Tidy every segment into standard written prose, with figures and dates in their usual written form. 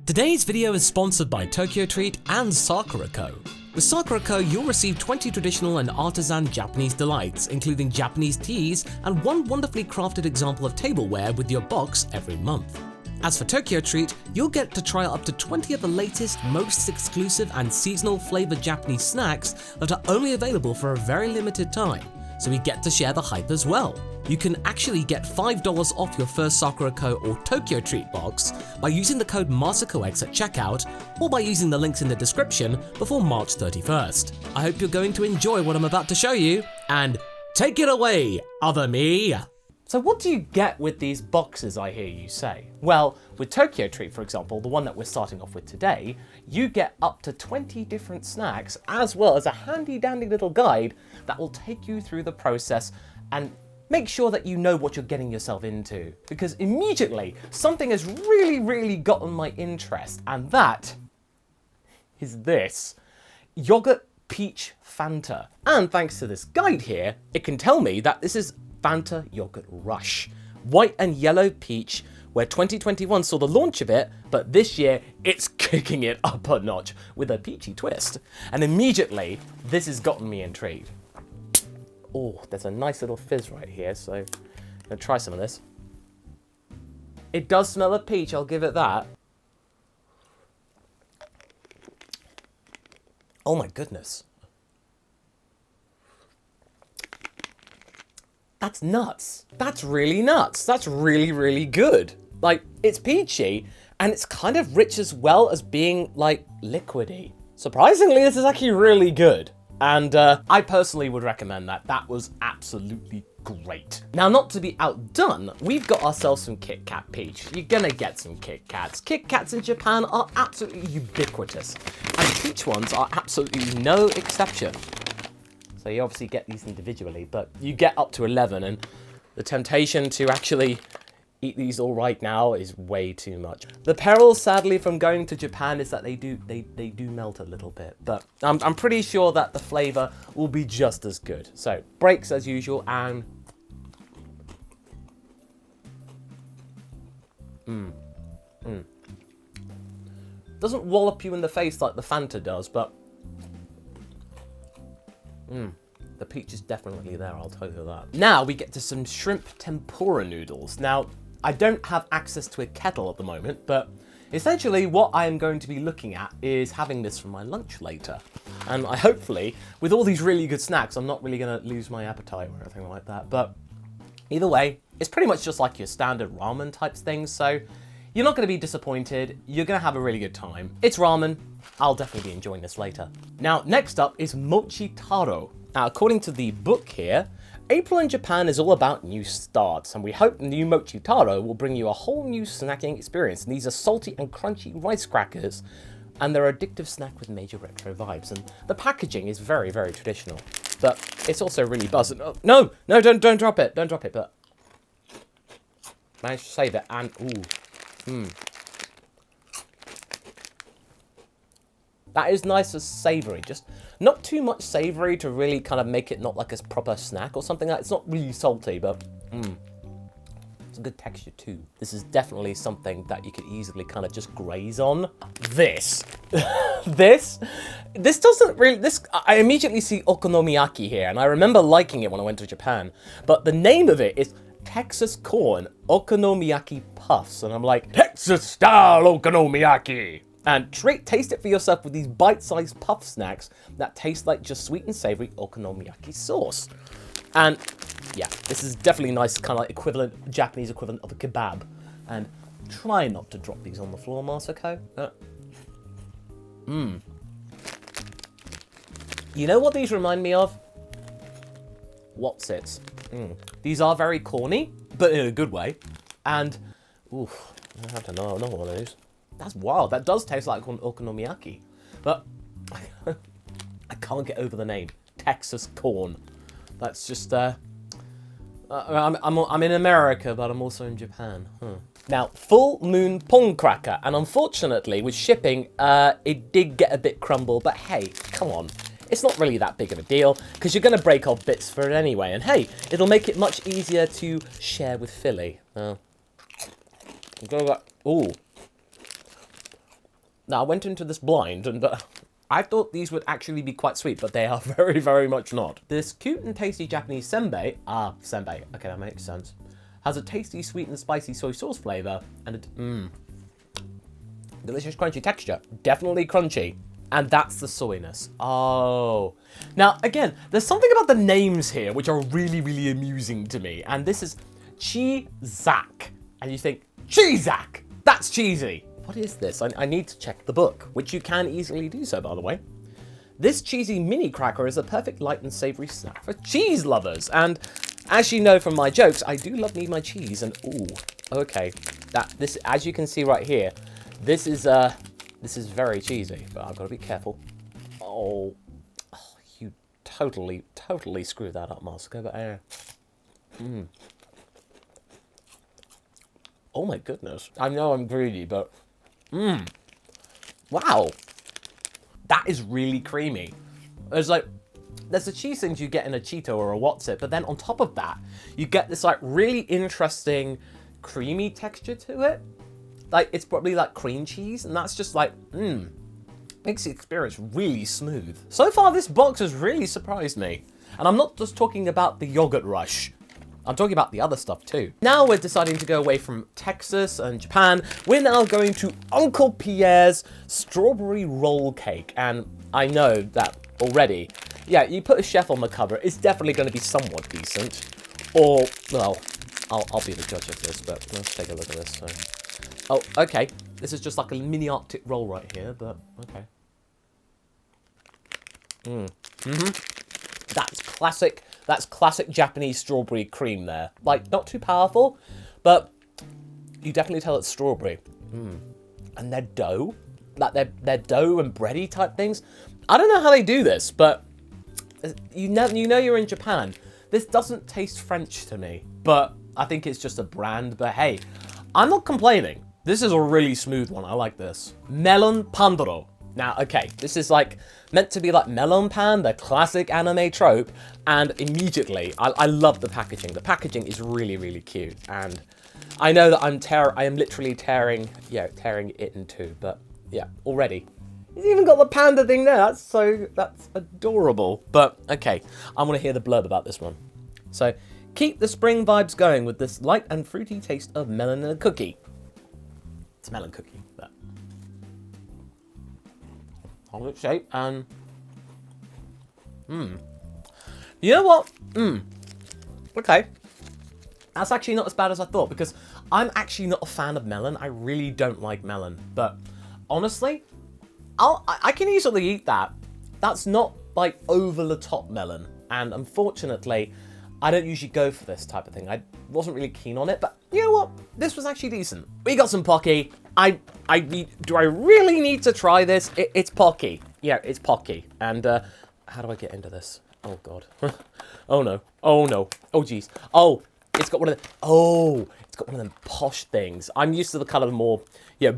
Today's video is sponsored by Tokyotreat and Sakuraco. With Sakuraco, you'll receive 20 traditional and artisan Japanese delights, including Japanese teas and one wonderfully crafted example of tableware with your box every month. As for Tokyotreat, you'll get to try up to 20 of the latest, most exclusive and seasonal flavored Japanese snacks that are only available for a very limited time, so we get to share the hype as well. You can actually get $5 off your first Sakuraco or Tokyotreat box by using the code MASAKOX at checkout or by using the links in the description before March 31st. I hope you're going to enjoy what I'm about to show you, and take it away, other me! So what do you get with these boxes, I hear you say? Well, with Tokyotreat, for example, the one that we're starting off with today, you get up to 20 different snacks, as well as a handy dandy little guide that will take you through the process and make sure that you know what you're getting yourself into. Because immediately, something has really gotten my interest, and that is this. Yogurt Peach Fanta. And thanks to this guide here, it can tell me that this is Fanta Yogurt Rush. White and yellow peach, where 2021 saw the launch of it, but this year it's kicking it up a notch with a peachy twist. And immediately, this has gotten me intrigued. Oh, there's a nice little fizz right here, so I'm gonna try some of this. It does smell of peach, I'll give it that. Oh my goodness. That's nuts. That's really nuts. That's really good. Like, it's peachy, and it's kind of rich as well as being, like, liquidy. Surprisingly, this is actually really good. And I personally would recommend that. That was absolutely great. Now, not to be outdone, we've got ourselves some Kit Kat Peach. You're gonna get some Kit Kats. Kit Kats in Japan are absolutely ubiquitous, and peach ones are absolutely no exception. So you obviously get these individually, but you get up to 11, and the temptation to actually eat these all right now is way too much. The peril, sadly, from going to Japan is that they do melt a little bit, but I'm pretty sure that the flavor will be just as good. So breaks as usual, and doesn't wallop you in the face like the Fanta does, but the peach is definitely there, I'll tell you that. Now we get to some shrimp tempura noodles. Now, I don't have access to a kettle at the moment, but essentially what I am going to be looking at is having this for my lunch later. And I hopefully, with all these really good snacks, I'm not really gonna lose my appetite or anything like that. But either way, it's pretty much just like your standard ramen types things, so you're not gonna be disappointed, you're gonna have a really good time. It's ramen, I'll definitely be enjoying this later. Now, next up is mochi taro. Now, according to the book here, April in Japan is all about new starts, and we hope the new mochi taro will bring you a whole new snacking experience. And these are salty and crunchy rice crackers, and they're an addictive snack with major retro vibes. And the packaging is very traditional, but it's also really buzzing. Oh, no, don't drop it, don't drop it. But managed to save it, and that is nice and savoury, just not too much savoury to really kind of make it not like a proper snack or something like that. It's not really salty, but it's a good texture too. This is definitely something that you could easily kind of just graze on. This doesn't really, I immediately see okonomiyaki here, and I remember liking it when I went to Japan, but the name of it is Texas Corn Okonomiyaki Puffs, and I'm like, Texas style okonomiyaki! And taste it for yourself with these bite-sized puff snacks that taste like just sweet and savory okonomiyaki sauce. And yeah, this is definitely nice, kind of like Japanese equivalent of a kebab. And try not to drop these on the floor, Masako. You know what these remind me of? What's-its. These are very corny, but in a good way. And, oof, I have to know another one of those. That's wild. That does taste like okonomiyaki, but I can't get over the name. Texas Corn. That's just, I'm in America, but I'm also in Japan. Now, Full Moon Pong Cracker, and unfortunately, with shipping, it did get a bit crumbled, but hey, come on. It's not really that big of a deal, because you're going to break off bits for it anyway, and hey, it'll make it much easier to share with Philly. Ooh. Now, I went into this blind, and I thought these would actually be quite sweet, but they are very, very much not. This cute and tasty Japanese senbei, senbei, okay, that makes sense, has a tasty, sweet and spicy soy sauce flavor, and delicious crunchy texture. Definitely crunchy. And that's the soyness. Oh. Now, again, there's something about the names here which are really, really amusing to me. And this is Cheezak. And you think, Cheezak! That's cheesy. What is this? I need to check the book, which you can easily do so, by the way. This cheesy mini cracker is a perfect light and savory snack for cheese lovers. And as you know from my jokes, I do love me my cheese. And ooh, okay. This, as you can see right here, this is very cheesy, but I've got to be careful. Oh, you totally screwed that up, Moscow, but Oh my goodness. I know I'm greedy, but wow. That is really creamy. There's the cheese things you get in a Cheeto or a What's-It, but then on top of that, you get this like really interesting creamy texture to it. Like, it's probably like cream cheese, and that's just like, makes the experience really smooth. So far, this box has really surprised me. And I'm not just talking about the yogurt rush. I'm talking about the other stuff too. Now we're deciding to go away from Texas and Japan. We're now going to Uncle Pierre's strawberry roll cake. And I know that already. Yeah, you put a chef on the cover, it's definitely going to be somewhat decent. Or, well, I'll be the judge of this, but let's take a look at this. So. Oh, okay. This is just like a mini Arctic roll right here, but okay. That's classic. That's classic Japanese strawberry cream there. Like, not too powerful, but you definitely tell it's strawberry. And their dough, like their dough and bready type things. I don't know how they do this, but you know you're in Japan. This doesn't taste French to me, but I think it's just a brand. But hey, I'm not complaining. This is a really smooth one. I like this. Melon pandoro. Now, okay, this is like meant to be like melon pan, the classic anime trope, and immediately, I love the packaging. The packaging is really, really cute, and I know that I am literally tearing it in two, but yeah, already. It's even got the panda thing there. That's adorable. But okay, I want to hear the blurb about this one. So, keep the spring vibes going with this light and fruity taste of melon in a cookie. It's a melon cookie, but hold its shape and you know what? Okay. That's actually not as bad as I thought, because I'm actually not a fan of melon. I really don't like melon, but honestly, I can easily eat that. That's not like over the top melon, and unfortunately, I don't usually go for this type of thing. I wasn't really keen on it, but you know what? This was actually decent. We got some Pocky. Do I really need to try this? It's Pocky. Yeah, it's Pocky. And how do I get into this? Oh god. Oh no. Oh no. Oh jeez. Oh, it's got one of them posh things. I'm used to the kind of more,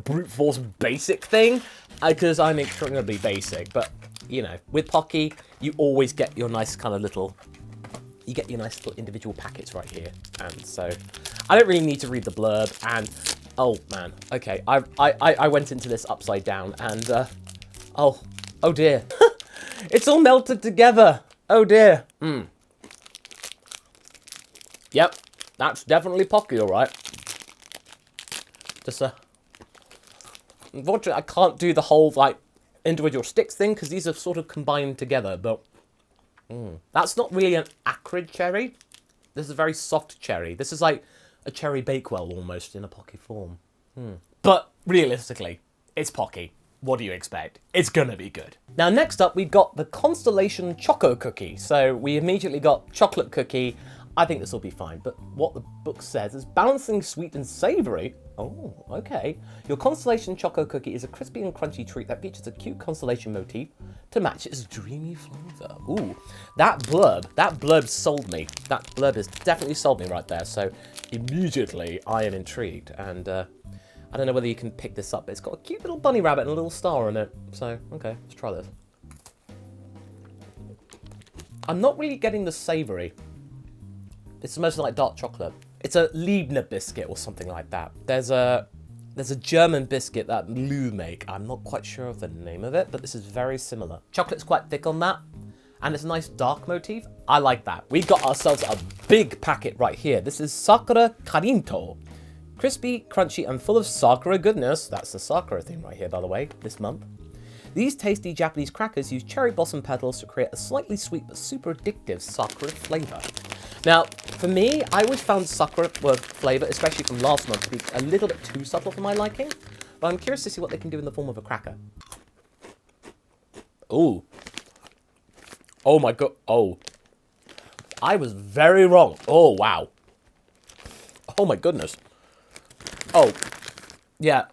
brute force basic thing, because I'm extremely basic. But you know, with Pocky, you always get your nice kind of little. You get your nice little individual packets right here, and so I don't really need to read the blurb. And oh man, okay, I went into this upside down, and oh dear, it's all melted together. Oh dear. Yep, that's definitely Pocky, all right. Just unfortunately, I can't do the whole like individual sticks thing because these are sort of combined together, but. That's not really an acrid cherry. This is a very soft cherry. This is like a cherry Bakewell almost in a Pocky form. But realistically, it's Pocky. What do you expect? It's gonna be good. Now next up, we've got the Constellation Choco Cookie. So we immediately got chocolate cookie. I think this will be fine, but what the book says is balancing sweet and savory. Oh, okay. Your Constellation Choco Cookie is a crispy and crunchy treat that features a cute constellation motif to match its dreamy flavor. Ooh, that blurb sold me. That blurb has definitely sold me right there. So immediately I am intrigued, and I don't know whether you can pick this up, but it's got a cute little bunny rabbit and a little star on it. So, okay, let's try this. I'm not really getting the savory. It's mostly like dark chocolate. It's a Liebner biscuit or something like that. There's There's a German biscuit that Lou make. I'm not quite sure of the name of it, but this is very similar. Chocolate's quite thick on that, and it's a nice dark motif. I like that. We got ourselves a big packet right here. This is Sakura Karinto. Crispy, crunchy, and full of Sakura goodness. That's the Sakura theme right here, by the way, this month. These tasty Japanese crackers use cherry blossom petals to create a slightly sweet but super addictive Sakura flavour. Now, for me, I always found Sakura flavour, especially from last month, to be a little bit too subtle for my liking. But I'm curious to see what they can do in the form of a cracker. Ooh. Oh my god. Oh. I was very wrong. Oh, wow. Oh my goodness. Oh. Yeah.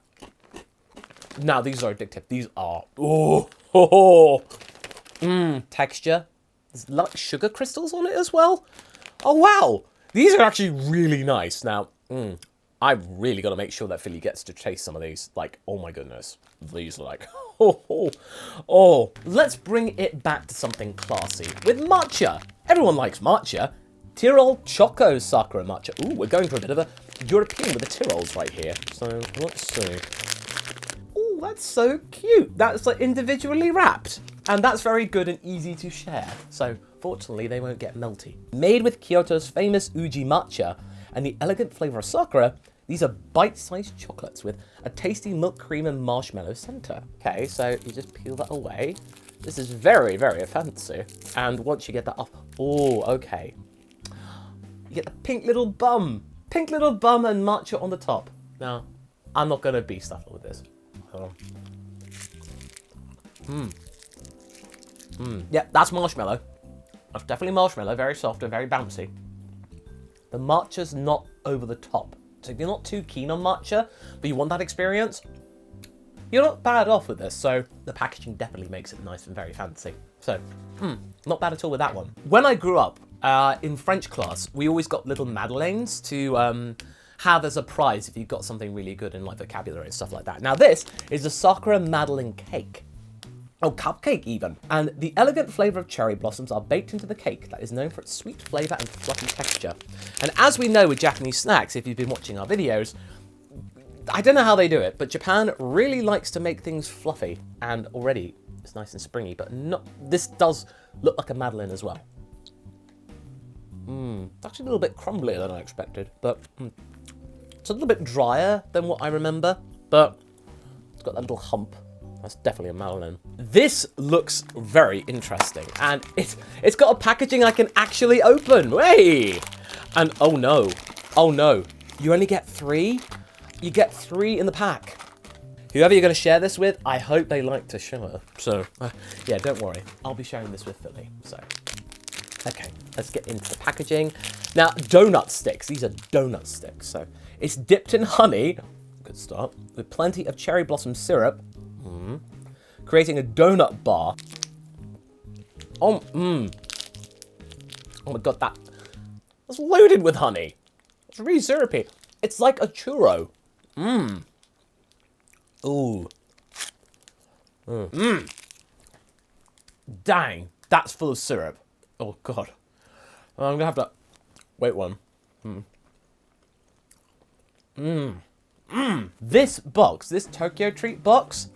Now, these are addictive. These are... Oh. Texture. There's like sugar crystals on it as well. Oh, wow. These are actually really nice. Now, I've really got to make sure that Philly gets to taste some of these. Like, oh my goodness. These are like... Oh. Let's bring it back to something classy with matcha. Everyone likes matcha. Tyrol Choco Sakura matcha. Ooh, we're going for a bit of a European with the Tyrols right here. So, let's see. Ooh, that's so cute. That's like individually wrapped. And that's very good and easy to share. So, fortunately, they won't get melty. Made with Kyoto's famous Uji matcha and the elegant flavour of Sakura, these are bite-sized chocolates with a tasty milk cream and marshmallow centre. Okay, so you just peel that away. This is very, very fancy. And once you get that off, oh, okay. You get the pink little bum. Pink little bum and matcha on the top. Now, I'm not going to be subtle with this. Yeah, that's marshmallow. That's definitely marshmallow. Very soft and very bouncy. The matcha's not over the top. So if you're not too keen on matcha, but you want that experience, you're not bad off with this. So the packaging definitely makes it nice and very fancy. So, not bad at all with that one. When I grew up in French class, we always got little madeleines to have as a prize if you got something really good in like vocabulary and stuff like that. Now this is a Sakura Madeleine cake. Oh, cupcake even. And the elegant flavour of cherry blossoms are baked into the cake that is known for its sweet flavour and fluffy texture. And as we know with Japanese snacks, if you've been watching our videos, I don't know how they do it, but Japan really likes to make things fluffy. And already it's nice and springy, but not. This does look like a madeleine as well. It's actually a little bit crumblier than I expected, but it's a little bit drier than what I remember, but it's got that little hump. That's definitely a madeleine. This looks very interesting, and it's got a packaging I can actually open. Hey! And oh no, you only get 3? You get 3 in the pack. Whoever you're going to share this with, I hope they like to share. So, yeah, don't worry. I'll be sharing this with Philly, so. Okay, let's get into the packaging. Now, donut sticks. These are donut sticks. So, it's dipped in honey. Good start. With plenty of cherry blossom syrup. Creating a donut bar. Oh my god, that's loaded with honey. It's really syrupy. It's like a churro. Ooh. Dang, that's full of syrup. Oh god. I'm gonna have to wait one. This box, this Tokyotreat box.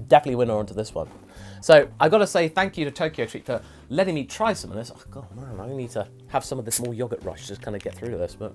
Definitely winner onto this one. So I gotta say thank you to Tokyotreat for letting me try some of this. Oh god, man, I need to have some of this more yogurt rush to kind of get through this, but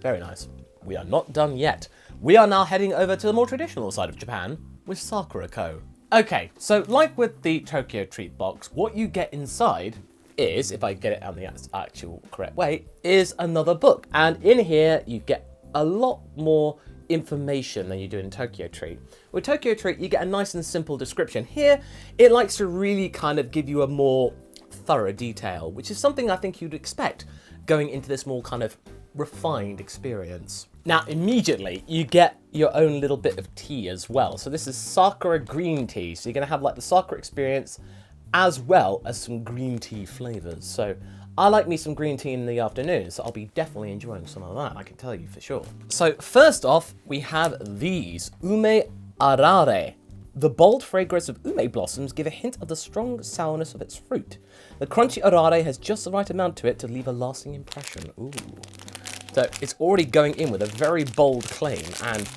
very nice. We are not done yet. We are now heading over to the more traditional side of Japan with Sakuraco. Okay, so like with the Tokyotreat box, what you get inside is, if I get it out the actual correct way, is another book. And in here you get a lot more information than you do in Tokyotreat. With Tokyotreat, you get a nice and simple description. Here, it likes to really kind of give you a more thorough detail, which is something I think you'd expect going into this more kind of refined experience. Now, immediately, you get your own little bit of tea as well. So this is Sakura green tea. So you're going to have like the Sakura experience as well as some green tea flavors. So I like me some green tea in the afternoon, so I'll be definitely enjoying some of that, I can tell you for sure. So first off, we have these Ume Arare. The bold fragrance of ume blossoms give a hint of the strong sourness of its fruit. The crunchy arare has just the right amount to it to leave a lasting impression. Ooh. So it's already going in with a very bold claim, and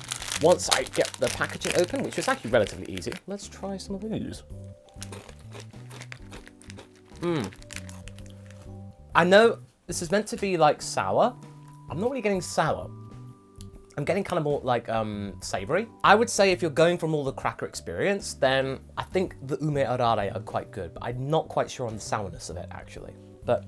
once I get the packaging open, which is actually relatively easy, let's try some of these. I know this is meant to be like sour. I'm not really getting sour. I'm getting kind of more like savory. I would say if you're going for more the cracker experience, then I think the ume arare are quite good, but I'm not quite sure on the sourness of it actually. But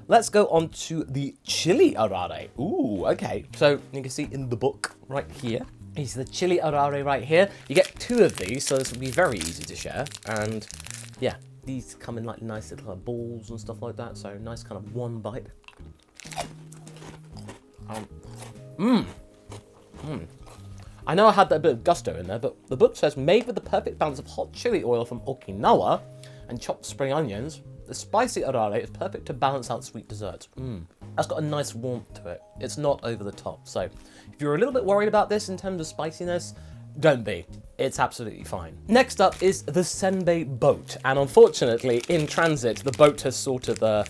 let's go on to the chili arare. Ooh, okay. So you can see in the book right here, is the chili arare right here. You get 2 of these, so this will be very easy to share. And yeah, these come in like nice little balls and stuff like that. So nice kind of one bite. I know I had that bit of gusto in there, but the book says made with the perfect balance of hot chili oil from Okinawa and chopped spring onions, the spicy arare is perfect to balance out sweet desserts. That's got a nice warmth to it. It's not over the top. So if you're a little bit worried about this in terms of spiciness, don't be. It's absolutely fine. Next up is the senbei boat. And unfortunately, in transit, the boat has sort of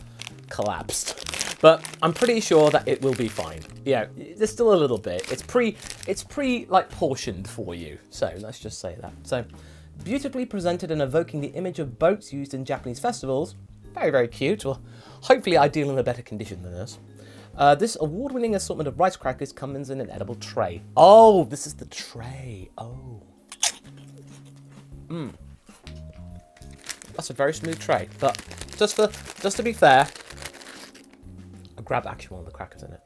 collapsed. But I'm pretty sure that it will be fine. Yeah, there's still a little bit. It's pre like portioned for you. So let's just say that. So beautifully presented and evoking the image of boats used in Japanese festivals. Very, very cute. Well, hopefully ideal in a better condition than this. This award-winning assortment of rice crackers comes in an edible tray. Oh, this is the tray. Oh. That's a very smooth tray. But just to be fair, I'll grab actually one of the crackers in it.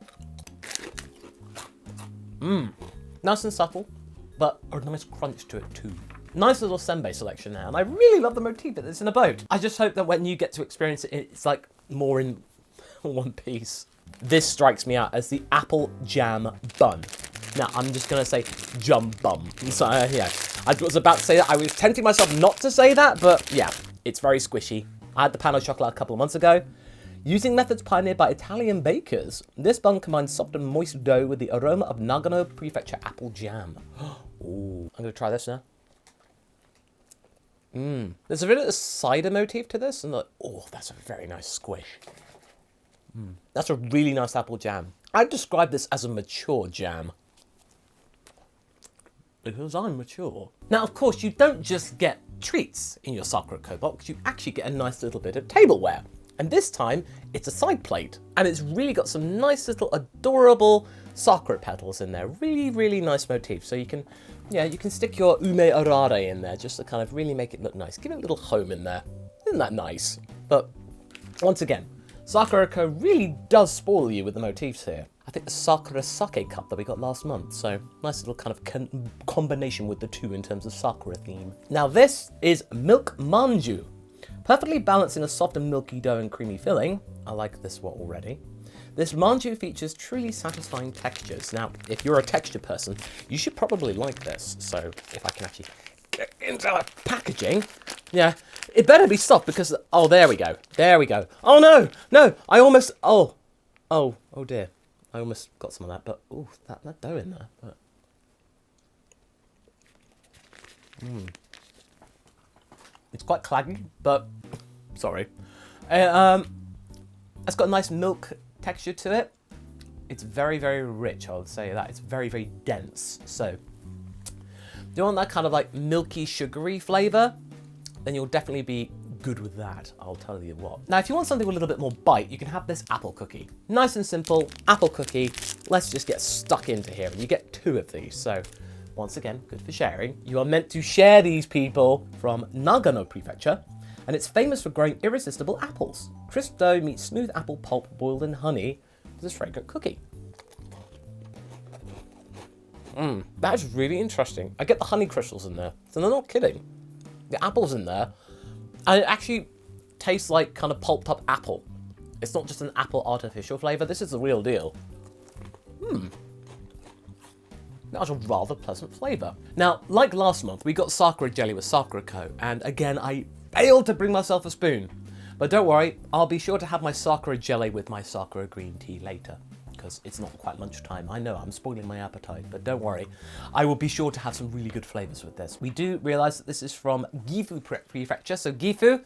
Nice and supple, but a nice crunch to it too. Nice little senbei selection there, and I really love the motif that it's in a boat. I just hope that when you get to experience it, it's like more in one piece. This strikes me out as the apple jam bun. Now, I'm just gonna say jum bum. So, yeah, I was about to say that. I was tempting myself not to say that, but yeah, it's very squishy. I had the pan au chocolat a couple of months ago. Using methods pioneered by Italian bakers, this bun combines soft and moist dough with the aroma of Nagano Prefecture apple jam. Ooh, I'm gonna try this now. There's a bit of a cider motif to this, and oh, that's a very nice squish. That's a really nice apple jam. I'd describe this as a mature jam. Because I'm mature. Now, of course, you don't just get treats in your Sakuraco box, you actually get a nice little bit of tableware. And this time, it's a side plate. And it's really got some nice little adorable sakura petals in there. Really, really nice motif. So you can, yeah, you can stick your ume arare in there just to kind of really make it look nice. Give it a little home in there. Isn't that nice? But once again, Sakuraco really does spoil you with the motifs here. I think the Sakura sake cup that we got last month, so nice little kind of combination with the two in terms of Sakura theme. Now this is milk manju. Perfectly balancing a soft and milky dough and creamy filling. I like this one already. This manju features truly satisfying textures. Now, if you're a texture person, you should probably like this. So if I can actually get into the packaging, yeah, it better be soft because, oh, there we go. There we go. Oh no, no, I almost, oh dear. I almost got some of that, but, oh, that dough in there. But. It's quite claggy, but, sorry. It's got a nice milk texture to it. It's very, very rich, I would say that. It's very, very dense. So, do you want that kind of like milky, sugary flavour? Then you'll definitely be good with that, I'll tell you what. Now, if you want something with a little bit more bite, you can have this apple cookie. Nice and simple, apple cookie. Let's just get stuck into here, and you get 2 of these. So, once again, good for sharing. You are meant to share these, people, from Nagano Prefecture, and it's famous for growing irresistible apples. Crisp dough meets smooth apple pulp boiled in honey with this fragrant cookie. That's really interesting. I get the honey crystals in there, so they're not kidding. The apple's in there, and it actually tastes like kind of pulped up apple. It's not just an apple artificial flavour, this is the real deal. That was a rather pleasant flavour. Now, like last month, we got Sakura jelly with Sakuraco, and again, I failed to bring myself a spoon. But don't worry, I'll be sure to have my Sakura jelly with my Sakura green tea later. because it's not quite lunchtime. I know I'm spoiling my appetite, but don't worry. I will be sure to have some really good flavors with this. We do realize that this is from Gifu Prefecture. So Gifu,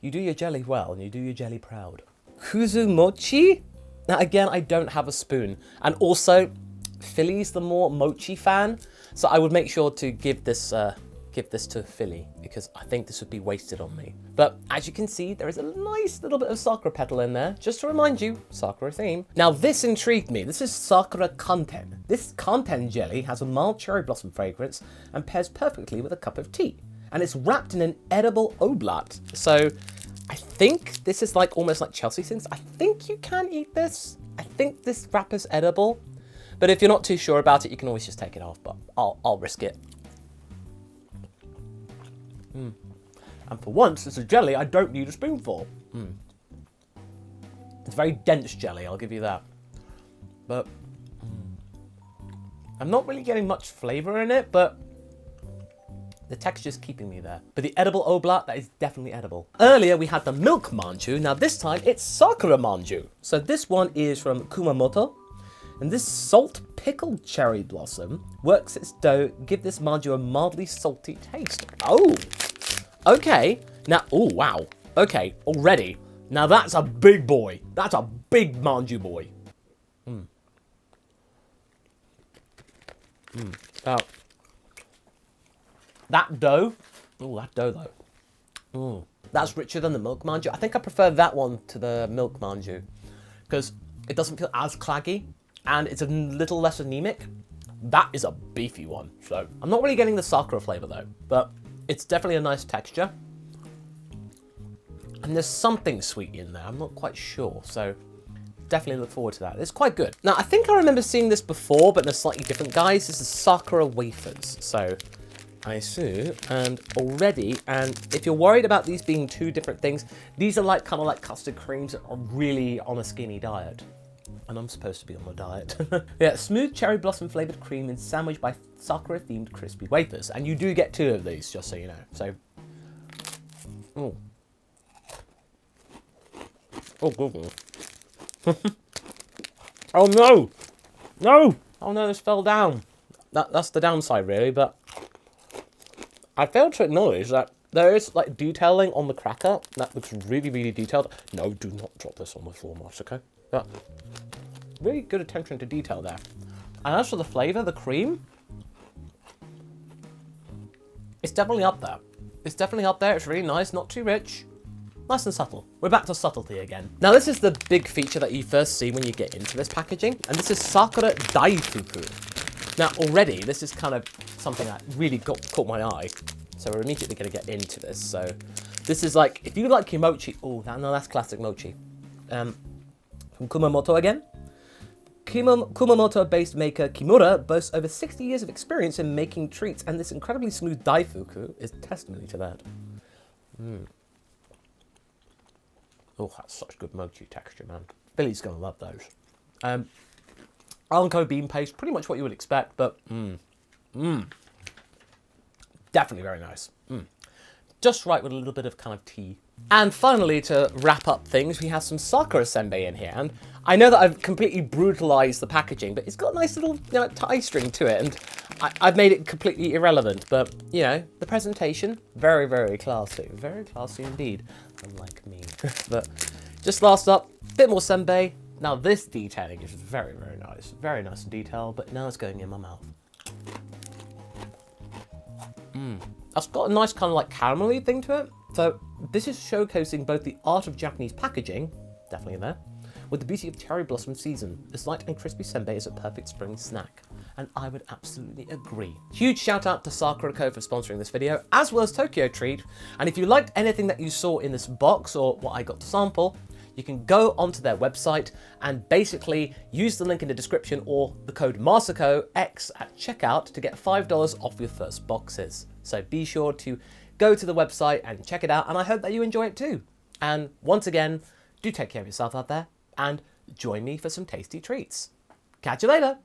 you do your jelly well and you do your jelly proud. Kuzu mochi? Now again, I don't have a spoon. And also, Philly's the more mochi fan. So I would make sure to give this to Philly because I think this would be wasted on me. But as you can see, there is a nice little bit of Sakura petal in there, just to remind you, Sakura theme. Now this intrigued me. This is Sakura Kanten. This Kanten jelly has a mild cherry blossom fragrance and pairs perfectly with a cup of tea. And it's wrapped in an edible oblate. So I think this is like almost like Chelsea things. I think you can eat this. I think this wrapper's edible. But if you're not too sure about it, you can always just take it off, but I'll risk it. And for once, it's a jelly I don't need a spoonful. It's very dense jelly, I'll give you that. But I'm not really getting much flavor in it, but the texture's keeping me there. But the edible oblate, that is definitely edible. Earlier, we had the milk manju. Now this time, it's Sakura manju. So this one is from Kumamoto. And this salt pickled cherry blossom works its dough, give this manju a mildly salty taste. Oh, okay. Now, oh, wow. Okay, already. Now that's a big boy. That's a big manju boy. Now, that dough, oh, that dough though. That's richer than the milk manju. I think I prefer that one to the milk manju because it doesn't feel as claggy and it's a little less anemic. That is a beefy one. So I'm not really getting the Sakura flavor though, but it's definitely a nice texture. And there's something sweet in there. I'm not quite sure. So definitely look forward to that. It's quite good. Now, I think I remember seeing this before, but in a slightly different guise. This is Sakura wafers. So I see, and already, and if you're worried about these being two different things, these are like kind of like custard creams that are really on a skinny diet. And I'm supposed to be on a diet. Yeah, smooth cherry blossom flavored cream and sandwiched by Sakura themed crispy wafers. And you do get two of these, just so you know. So, oh. Oh, good. Oh no! No! Oh no, this fell down. That's the downside really, but I failed to acknowledge that there is like detailing on the cracker that looks really, really detailed. No, do not drop this on the floor, Moss, okay? But really good attention to detail there. And as for the flavour, the cream, it's definitely up there. It's definitely up there. It's really nice, not too rich. Nice and subtle. We're back to subtlety again. Now this is the big feature that you first see when you get into this packaging, and this is Sakura Daifuku. Now already, this is kind of something that really caught my eye, so we're immediately going to get into this. So this is like, if you like your mochi, oh, no, that's classic mochi. From Kumamoto again. Kumamoto-based maker Kimura boasts over 60 years of experience in making treats, and this incredibly smooth daifuku is testimony to that. Oh, that's such good mochi texture, man. Billy's gonna love those. Allenco bean paste, pretty much what you would expect, but definitely very nice. Just right with a little bit of kind of tea. And finally, to wrap up things, we have some Sakura senbei in here. And I know that I've completely brutalized the packaging, but it's got a nice little tie string to it, and I've made it completely irrelevant. But, you know, the presentation, very, very classy. Very classy indeed, unlike me. But just last up, a bit more senbei. Now this detailing is very, very nice. Very nice and detailed, but now it's going in my mouth. That's got a nice kind of like caramelly thing to it. So this is showcasing both the art of Japanese packaging, definitely in there, with the beauty of cherry blossom season. This light and crispy senbei is a perfect spring snack, and I would absolutely agree. Huge shout out to Sakuraco for sponsoring this video, as well as Tokyotreat. And if you liked anything that you saw in this box or what I got to sample, you can go onto their website and basically use the link in the description or the code MASAKOX at checkout to get $5 off your first boxes. So be sure to go to the website and check it out, and I hope that you enjoy it too. And once again, do take care of yourself out there and join me for some tasty treats. Catch you later.